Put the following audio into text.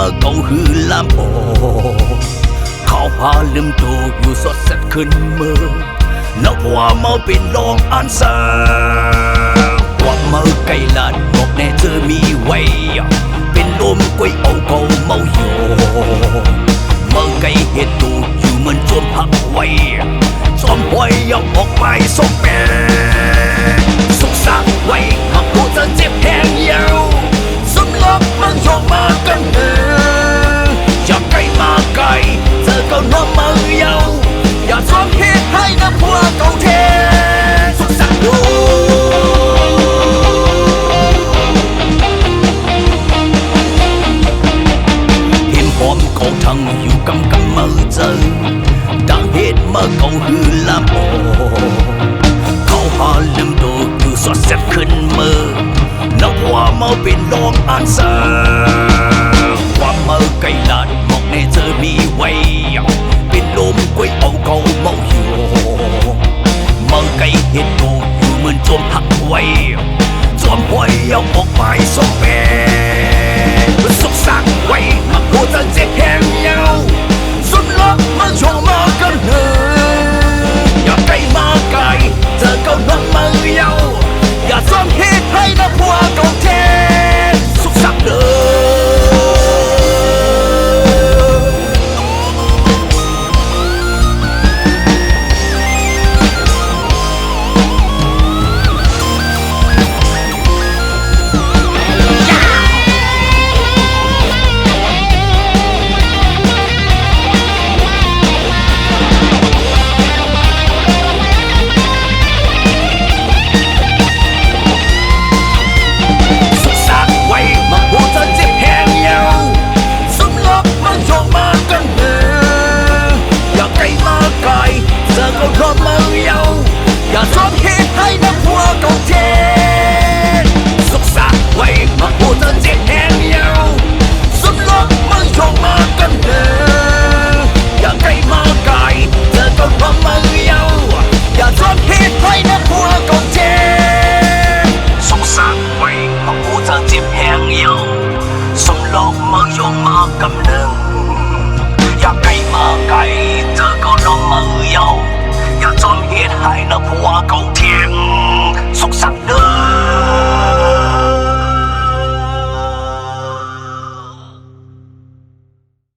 mà cậu hư làm ồเขาพาลืมตัวอยู่สดสัดขึ้นมือนับว่าเมาเป็นลองอันเสืว่าเมาไกลลาดบอกแน่เธอมีไว้เป็นลมก้อยเอาเขาเมาอยู่เมาไกลเหตุตัวอยู่เหมือนจมพักไว้ซ้อมไว้ยกออกไปส่งแม่สุขสักไว้หากผู้จะเจ็บแห้งเยาวสมลบมันโยกมากันเถอะอย่าไกลมาไกลเธอก็น้องมือเยาอย่าซ้อมเหตุให้น้ำพัวเก่าเทสุขสักดูเห็นหอมเขาทั้งอยู่กำมือเจอดังเหตุเมื่อเขาหือลำโอเขาหาลืมตัวอยู่สดเสร็จขึ้นมือนับว่าเมาเป็นลองอันเสืว่าเมื่อไกลลาดบอกในเธอมีไว้เป็นลมก้อยเอาเขาเมาอยู่เมื่อไกลเห็นตัวอยู่เหมือนจมหักไว้จอมไว้เอาออกไปส่งแม่สุขสักไว้หากผู้จะเจ็บแห้งเยาสุดลบมันโชว์มากันเถอะอย่าไกลมาไกลเธอก็น้องมือเยาอย่าซ้อมเหตุให้น้ำพัวเก่าเทสุขสักเด้ออย่าซ้อมเหตุให้น้ำพัวเก่าเทสุขสักไว้มาพูดเธอเจ็บแห้งเยาสุดลบมันโชคมากันเถอะอย่าไกลมาไกลเธอก็พร้อมมือเยาอย่าซ้อมเหตุให้น้ำพัวเก่าเทสุขสักไว้มาพูดเธอเจ็บแห้งเยาสุดลบมันโชคมากันเถอะอย่าไกลมาไกลเธอก็พร้อมมือเยา